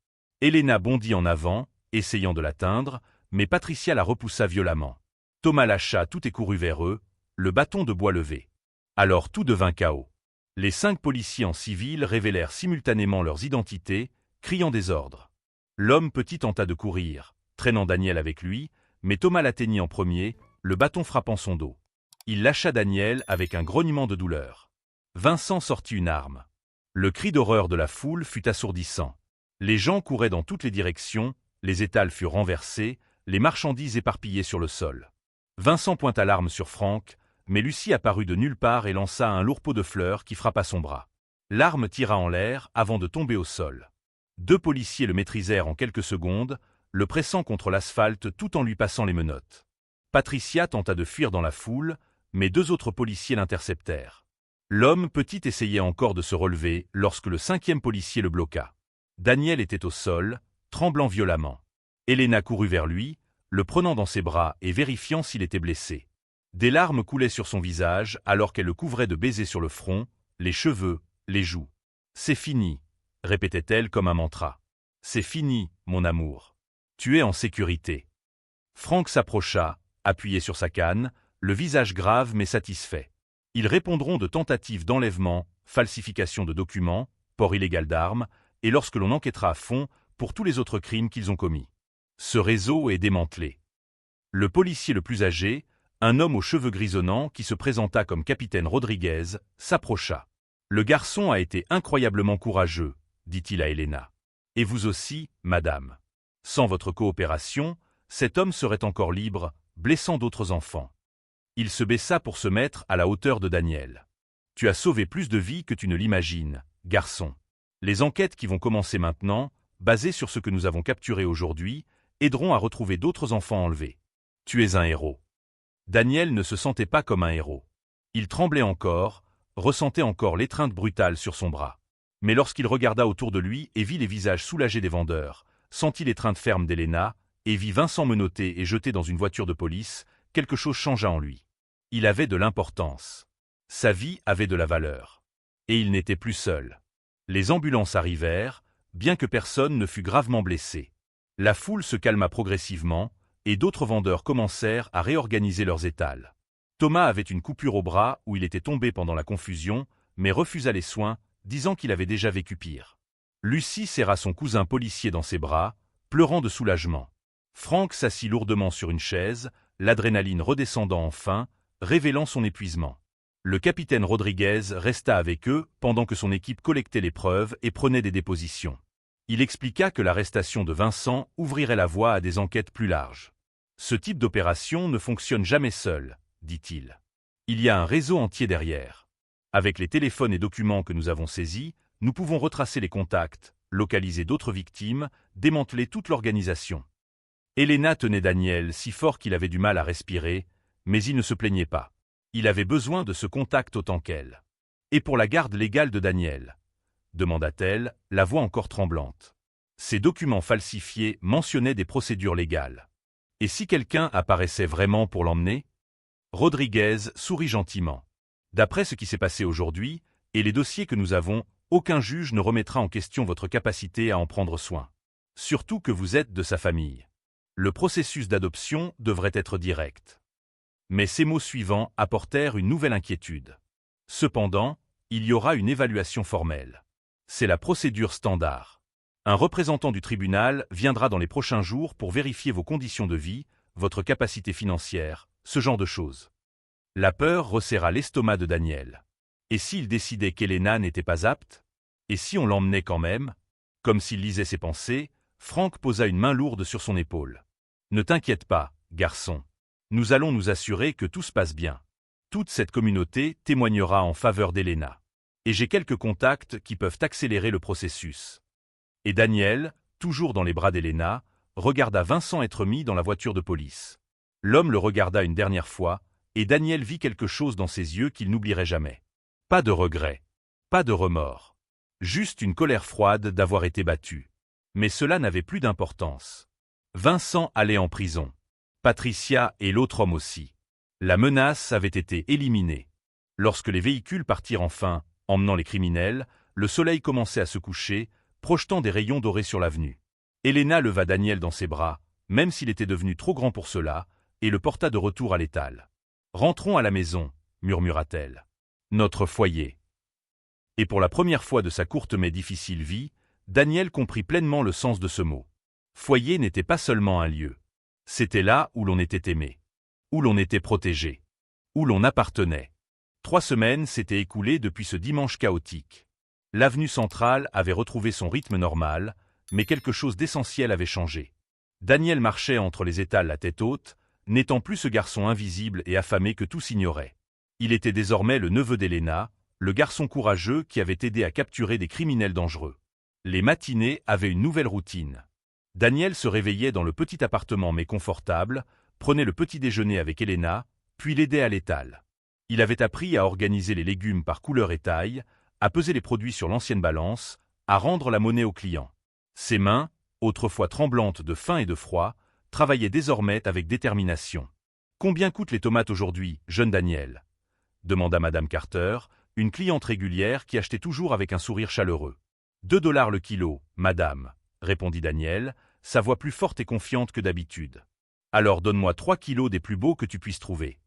Elena bondit en avant, essayant de l'atteindre, mais Patricia la repoussa violemment. Thomas lâcha tout et courut vers eux, le bâton de bois levé. Alors tout devint chaos. Les 5 policiers en civil révélèrent simultanément leurs identités, criant des ordres. L'homme petit tenta de courir, traînant Daniel avec lui, mais Thomas l'atteignit en premier, le bâton frappant son dos. Il lâcha Daniel avec un grognement de douleur. Vincent sortit une arme. Le cri d'horreur de la foule fut assourdissant. Les gens couraient dans toutes les directions, les étals furent renversés, les marchandises éparpillées sur le sol. Vincent pointa l'arme sur Franck, mais Lucie apparut de nulle part et lança un lourd pot de fleurs qui frappa son bras. L'arme tira en l'air avant de tomber au sol. 2 policiers le maîtrisèrent en quelques secondes, le pressant contre l'asphalte tout en lui passant les menottes. Patricia tenta de fuir dans la foule, mais 2 autres policiers l'interceptèrent. L'homme petit essayait encore de se relever lorsque le 5e policier le bloqua. Daniel était au sol, tremblant violemment. Elena courut vers lui, le prenant dans ses bras et vérifiant s'il était blessé. Des larmes coulaient sur son visage alors qu'elle le couvrait de baisers sur le front, les cheveux, les joues. « C'est fini », répétait-elle comme un mantra. « C'est fini, mon amour. Tu es en sécurité. » Franck s'approcha, appuyé sur sa canne, le visage grave mais satisfait. Ils répondront de tentatives d'enlèvement, falsification de documents, port illégal d'armes, et lorsque l'on enquêtera à fond, pour tous les autres crimes qu'ils ont commis. Ce réseau est démantelé. Le policier le plus âgé, un homme aux cheveux grisonnants qui se présenta comme capitaine Rodriguez, s'approcha. « Le garçon a été incroyablement courageux, » dit-il à Elena. « Et vous aussi, madame. Sans votre coopération, cet homme serait encore libre, blessant d'autres enfants. » Il se baissa pour se mettre à la hauteur de Daniel. « Tu as sauvé plus de vies que tu ne l'imagines, garçon. Les enquêtes qui vont commencer maintenant, basées sur ce que nous avons capturé aujourd'hui, aideront à retrouver d'autres enfants enlevés. Tu es un héros. » Daniel ne se sentait pas comme un héros. Il tremblait encore, ressentait encore l'étreinte brutale sur son bras. Mais lorsqu'il regarda autour de lui et vit les visages soulagés des vendeurs, sentit l'étreinte ferme d'Elena, et vit Vincent menotté et jeté dans une voiture de police, quelque chose changea en lui. Il avait de l'importance. Sa vie avait de la valeur. Et il n'était plus seul. Les ambulances arrivèrent, bien que personne ne fût gravement blessé. La foule se calma progressivement, et d'autres vendeurs commencèrent à réorganiser leurs étals. Thomas avait une coupure au bras où il était tombé pendant la confusion, mais refusa les soins, disant qu'il avait déjà vécu pire. Lucie serra son cousin policier dans ses bras, pleurant de soulagement. Franck s'assit lourdement sur une chaise, l'adrénaline redescendant enfin, révélant son épuisement. Le capitaine Rodriguez resta avec eux pendant que son équipe collectait les preuves et prenait des dépositions. Il expliqua que l'arrestation de Vincent ouvrirait la voie à des enquêtes plus larges. « Ce type d'opération ne fonctionne jamais seul, » dit-il. « Il y a un réseau entier derrière. Avec les téléphones et documents que nous avons saisis, nous pouvons retracer les contacts, localiser d'autres victimes, démanteler toute l'organisation. » Elena tenait Daniel si fort qu'il avait du mal à respirer, mais il ne se plaignait pas. Il avait besoin de ce contact autant qu'elle. « Et pour la garde légale de Daniel ?» demanda-t-elle, la voix encore tremblante. Ces documents falsifiés mentionnaient des procédures légales. Et si quelqu'un apparaissait vraiment pour l'emmener? Rodriguez sourit gentiment. D'après ce qui s'est passé aujourd'hui, et les dossiers que nous avons, aucun juge ne remettra en question votre capacité à en prendre soin. Surtout que vous êtes de sa famille. Le processus d'adoption devrait être direct. Mais ces mots suivants apportèrent une nouvelle inquiétude. Cependant, il y aura une évaluation formelle. C'est la procédure standard. Un représentant du tribunal viendra dans les prochains jours pour vérifier vos conditions de vie, votre capacité financière, ce genre de choses. La peur resserra l'estomac de Daniel. Et s'il décidait qu'Elena n'était pas apte? Et si on l'emmenait quand même? Comme s'il lisait ses pensées, Franck posa une main lourde sur son épaule. « Ne t'inquiète pas, garçon. Nous allons nous assurer que tout se passe bien. Toute cette communauté témoignera en faveur d'Elena. Et j'ai quelques contacts qui peuvent accélérer le processus. » Et Daniel, toujours dans les bras d'Elena, regarda Vincent être mis dans la voiture de police. L'homme le regarda une dernière fois, et Daniel vit quelque chose dans ses yeux qu'il n'oublierait jamais. Pas de regret, pas de remords. Juste une colère froide d'avoir été battu. Mais cela n'avait plus d'importance. Vincent allait en prison. Patricia et l'autre homme aussi. La menace avait été éliminée. Lorsque les véhicules partirent enfin, emmenant les criminels, le soleil commençait à se coucher, projetant des rayons dorés sur l'avenue. Elena leva Daniel dans ses bras, même s'il était devenu trop grand pour cela, et le porta de retour à l'étal. « Rentrons à la maison », murmura-t-elle. « Notre foyer. » Et pour la première fois de sa courte mais difficile vie, Daniel comprit pleinement le sens de ce mot. Foyer n'était pas seulement un lieu. C'était là où l'on était aimé, où l'on était protégé, où l'on appartenait. 3 semaines s'étaient écoulées depuis ce dimanche chaotique. L'avenue centrale avait retrouvé son rythme normal, mais quelque chose d'essentiel avait changé. Daniel marchait entre les étals la tête haute, n'étant plus ce garçon invisible et affamé que tous ignoraient. Il était désormais le neveu d'Elena, le garçon courageux qui avait aidé à capturer des criminels dangereux. Les matinées avaient une nouvelle routine. Daniel se réveillait dans le petit appartement mais confortable, prenait le petit déjeuner avec Elena, puis l'aidait à l'étal. Il avait appris à organiser les légumes par couleur et taille, à peser les produits sur l'ancienne balance, à rendre la monnaie aux clients. Ses mains, autrefois tremblantes de faim et de froid, travaillaient désormais avec détermination. « Combien coûtent les tomates aujourd'hui, jeune Daniel ?» demanda Madame Carter, une cliente régulière qui achetait toujours avec un sourire chaleureux. « 2 $ le kilo, madame, » répondit Daniel, sa voix plus forte et confiante que d'habitude. « Alors donne-moi 3 kilos des plus beaux que tu puisses trouver. »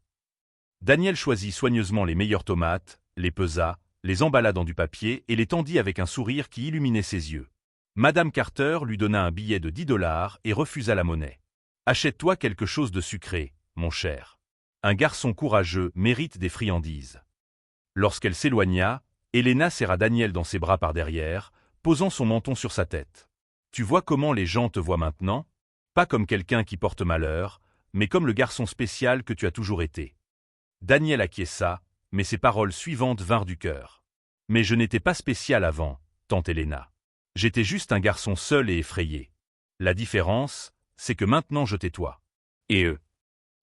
Daniel choisit soigneusement les meilleures tomates, les pesa, les emballa dans du papier et les tendit avec un sourire qui illuminait ses yeux. Madame Carter lui donna un billet de 10 $ et refusa la monnaie. « Achète-toi quelque chose de sucré, mon cher. Un garçon courageux mérite des friandises. » Lorsqu'elle s'éloigna, Elena serra Daniel dans ses bras par derrière, posant son menton sur sa tête. « Tu vois comment les gens te voient maintenant? Pas comme quelqu'un qui porte malheur, mais comme le garçon spécial que tu as toujours été. » Daniel acquiesça, mais ses paroles suivantes vinrent du cœur. « Mais je n'étais pas spécial avant, tante Elena. J'étais juste un garçon seul et effrayé. La différence, c'est que maintenant je t'ai-toi. Et eux. »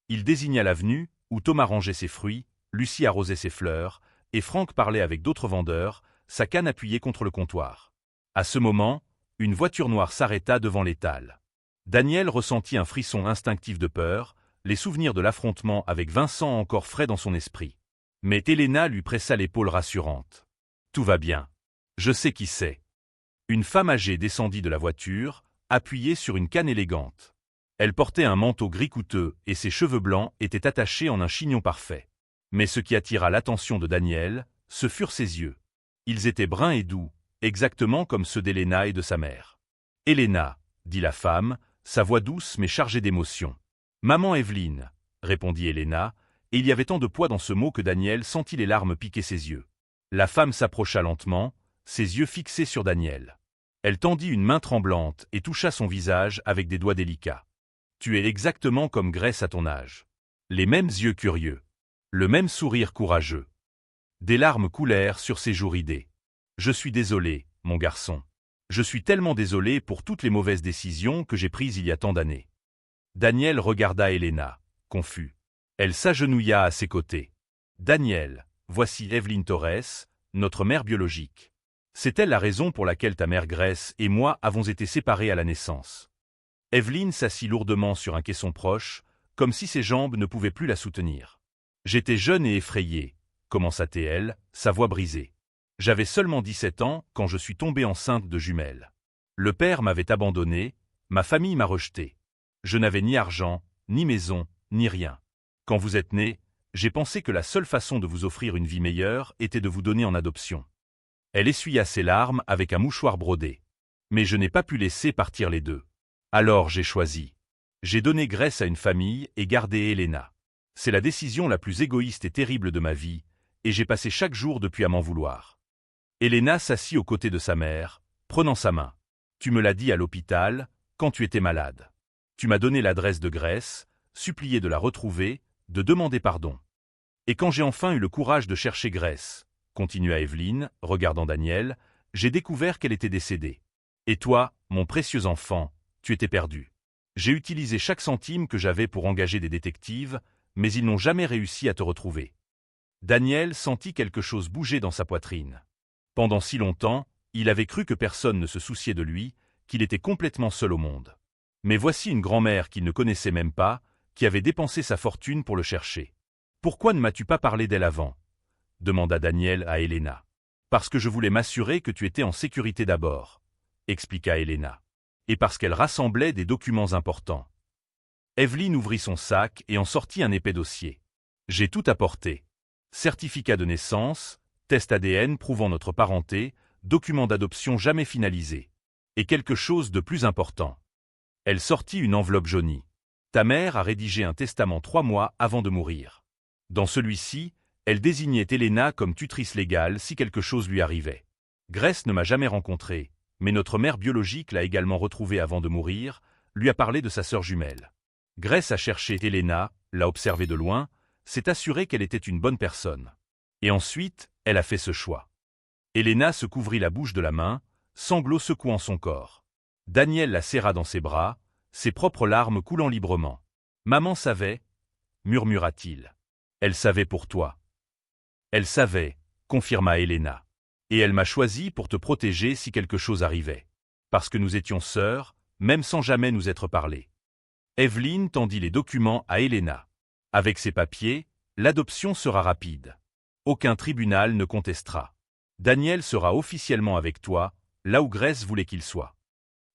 Il désigna l'avenue, où Thomas rangeait ses fruits, Lucie arrosait ses fleurs, et Franck parlait avec d'autres vendeurs, sa canne appuyée contre le comptoir. À ce moment, une voiture noire s'arrêta devant l'étal. Daniel ressentit un frisson instinctif de peur, les souvenirs de l'affrontement avec Vincent encore frais dans son esprit. Mais Elena lui pressa l'épaule rassurante. « Tout va bien. Je sais qui c'est. » Une femme âgée descendit de la voiture, appuyée sur une canne élégante. Elle portait un manteau gris coûteux et ses cheveux blancs étaient attachés en un chignon parfait. Mais ce qui attira l'attention de Daniel, ce furent ses yeux. Ils étaient bruns et doux, exactement comme ceux d'Elena et de sa mère. « Elena, » dit la femme, sa voix douce mais chargée d'émotion. « Maman Evelyne, » répondit Elena, et il y avait tant de poids dans ce mot que Daniel sentit les larmes piquer ses yeux. La femme s'approcha lentement, ses yeux fixés sur Daniel. Elle tendit une main tremblante et toucha son visage avec des doigts délicats. « Tu es exactement comme Grace à ton âge. Les mêmes yeux curieux. Le même sourire courageux. » Des larmes coulèrent sur ses joues ridées. « Je suis désolé, mon garçon. Je suis tellement désolé pour toutes les mauvaises décisions que j'ai prises il y a tant d'années. » Daniel regarda Elena, confus. Elle s'agenouilla à ses côtés. « Daniel, voici Evelyne Torres, notre mère biologique. C'est elle la raison pour laquelle ta mère Grace et moi avons été séparés à la naissance. » Evelyne s'assit lourdement sur un caisson proche, comme si ses jambes ne pouvaient plus la soutenir. « J'étais jeune et effrayée, » commença-t-elle, sa voix brisée. « J'avais seulement 17 ans quand je suis tombée enceinte de jumelles. Le père m'avait abandonnée, ma famille m'a rejetée. Je n'avais ni argent, ni maison, ni rien. Quand vous êtes née, j'ai pensé que la seule façon de vous offrir une vie meilleure était de vous donner en adoption. » Elle essuya ses larmes avec un mouchoir brodé. « Mais je n'ai pas pu laisser partir les deux. Alors j'ai choisi. J'ai donné Grace à une famille et gardé Elena. C'est la décision la plus égoïste et terrible de ma vie, et j'ai passé chaque jour depuis à m'en vouloir. » Elena s'assit aux côtés de sa mère, prenant sa main. « Tu me l'as dit à l'hôpital, quand tu étais malade. Tu m'as donné l'adresse de Grace, supplié de la retrouver, de demander pardon. Et quand j'ai enfin eu le courage de chercher Grace, continua Evelyne, regardant Daniel, j'ai découvert qu'elle était décédée. Et toi, mon précieux enfant, tu étais perdu. J'ai utilisé chaque centime que j'avais pour engager des détectives, mais ils n'ont jamais réussi à te retrouver. » Daniel sentit quelque chose bouger dans sa poitrine. Pendant si longtemps, il avait cru que personne ne se souciait de lui, qu'il était complètement seul au monde. Mais voici une grand-mère qu'il ne connaissait même pas, qui avait dépensé sa fortune pour le chercher. Pourquoi ne m'as-tu pas parlé d'elle avant? Demanda Daniel à Helena. Parce que je voulais m'assurer que tu étais en sécurité d'abord, expliqua Helena. Et parce qu'elle rassemblait des documents importants. Evelyne ouvrit son sac et en sortit un épais dossier. J'ai tout apporté. Certificat de naissance, test ADN prouvant notre parenté, document d'adoption jamais finalisé. Et quelque chose de plus important. Elle sortit une enveloppe jaunie. Ta mère a rédigé un testament 3 mois avant de mourir. Dans celui-ci, elle désignait Helena comme tutrice légale si quelque chose lui arrivait. Grace ne m'a jamais rencontré, mais notre mère biologique l'a également retrouvée avant de mourir, lui a parlé de sa sœur jumelle. Grace a cherché Helena, l'a observée de loin, s'est assurée qu'elle était une bonne personne. Et ensuite, elle a fait ce choix. Helena se couvrit la bouche de la main, sanglots secouant son corps. Daniel la serra dans ses bras, ses propres larmes coulant librement. « Maman savait, » murmura-t-il. « Elle savait pour toi. »« Elle savait, » confirma Helena. « Et elle m'a choisi pour te protéger si quelque chose arrivait. Parce que nous étions sœurs, même sans jamais nous être parlé. » Evelyne tendit les documents à Helena. « Avec ces papiers, l'adoption sera rapide. Aucun tribunal ne contestera. Daniel sera officiellement avec toi, là où Grace voulait qu'il soit. »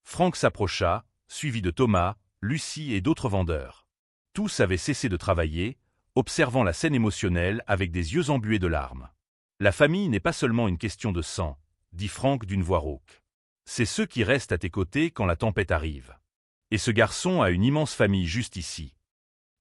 Franck s'approcha, suivi de Thomas, Lucie et d'autres vendeurs. Tous avaient cessé de travailler, observant la scène émotionnelle avec des yeux embués de larmes. « La famille n'est pas seulement une question de sang, » dit Franck d'une voix rauque. « C'est ceux qui restent à tes côtés quand la tempête arrive. Et ce garçon a une immense famille juste ici. »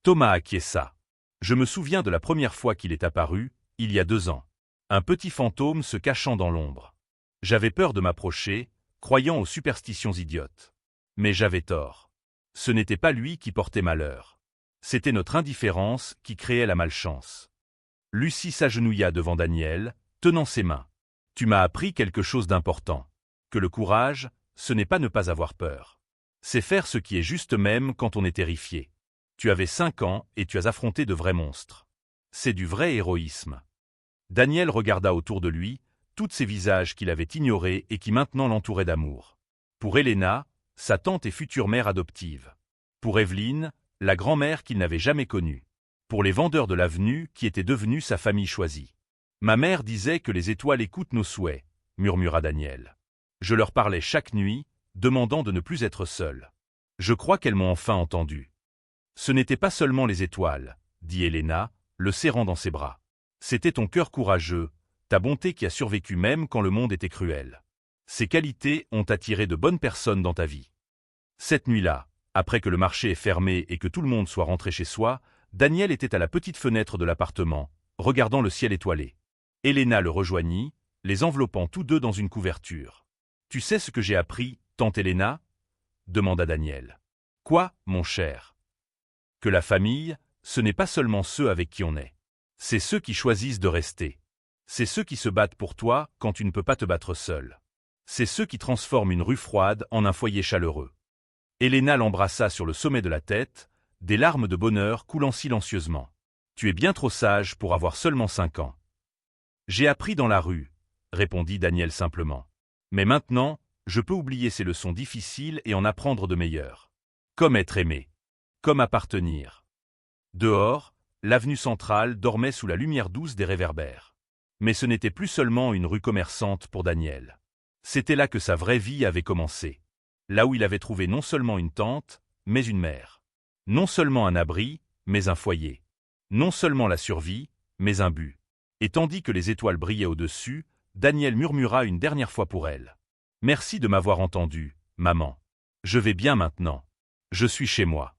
Thomas acquiesça. « Je me souviens de la première fois qu'il est apparu, il y a 2 ans. Un petit fantôme se cachant dans l'ombre. J'avais peur de m'approcher, croyant aux superstitions idiotes. Mais j'avais tort. Ce n'était pas lui qui portait malheur. C'était notre indifférence qui créait la malchance. » Lucie s'agenouilla devant Daniel, tenant ses mains. « Tu m'as appris quelque chose d'important. Que le courage, ce n'est pas ne pas avoir peur. C'est faire ce qui est juste même quand on est terrifié. Tu avais 5 ans et tu as affronté de vrais monstres. C'est du vrai héroïsme. » Daniel regarda autour de lui, tous ces visages qu'il avait ignorés et qui maintenant l'entouraient d'amour. Pour Helena, sa tante et future mère adoptive. Pour Evelyne, la grand-mère qu'il n'avait jamais connue. Pour les vendeurs de l'avenue qui étaient devenus sa famille choisie. « Ma mère disait que les étoiles écoutent nos souhaits, » murmura Daniel. « Je leur parlais chaque nuit, demandant de ne plus être seul. Je crois qu'elles m'ont enfin entendu. »« Ce n'était pas seulement les étoiles, » dit Helena, le serrant dans ses bras. « C'était ton cœur courageux, ta bonté qui a survécu même quand le monde était cruel. Ces qualités ont attiré de bonnes personnes dans ta vie. » Cette nuit-là, après que le marché est fermé et que tout le monde soit rentré chez soi, Daniel était à la petite fenêtre de l'appartement, regardant le ciel étoilé. Helena le rejoignit, les enveloppant tous deux dans une couverture. « Tu sais ce que j'ai appris, tante Helena ?» demanda Daniel. « Quoi, mon cher ? » Que la famille, ce n'est pas seulement ceux avec qui on est. C'est ceux qui choisissent de rester. C'est ceux qui se battent pour toi quand tu ne peux pas te battre seul. C'est ceux qui transforment une rue froide en un foyer chaleureux. Helena l'embrassa sur le sommet de la tête, des larmes de bonheur coulant silencieusement. « Tu es bien trop sage pour avoir seulement 5 ans. »« J'ai appris dans la rue, » répondit Daniel simplement. « Mais maintenant, je peux oublier ces leçons difficiles et en apprendre de meilleures. Comme être aimé. Comme appartenir. » Dehors, l'avenue centrale dormait sous la lumière douce des réverbères. Mais ce n'était plus seulement une rue commerçante pour Daniel. C'était là que sa vraie vie avait commencé. Là où il avait trouvé non seulement une tante, mais une mère. Non seulement un abri, mais un foyer. Non seulement la survie, mais un but. Et tandis que les étoiles brillaient au-dessus, Daniel murmura une dernière fois pour elle. « Merci de m'avoir entendu, maman. Je vais bien maintenant. Je suis chez moi. »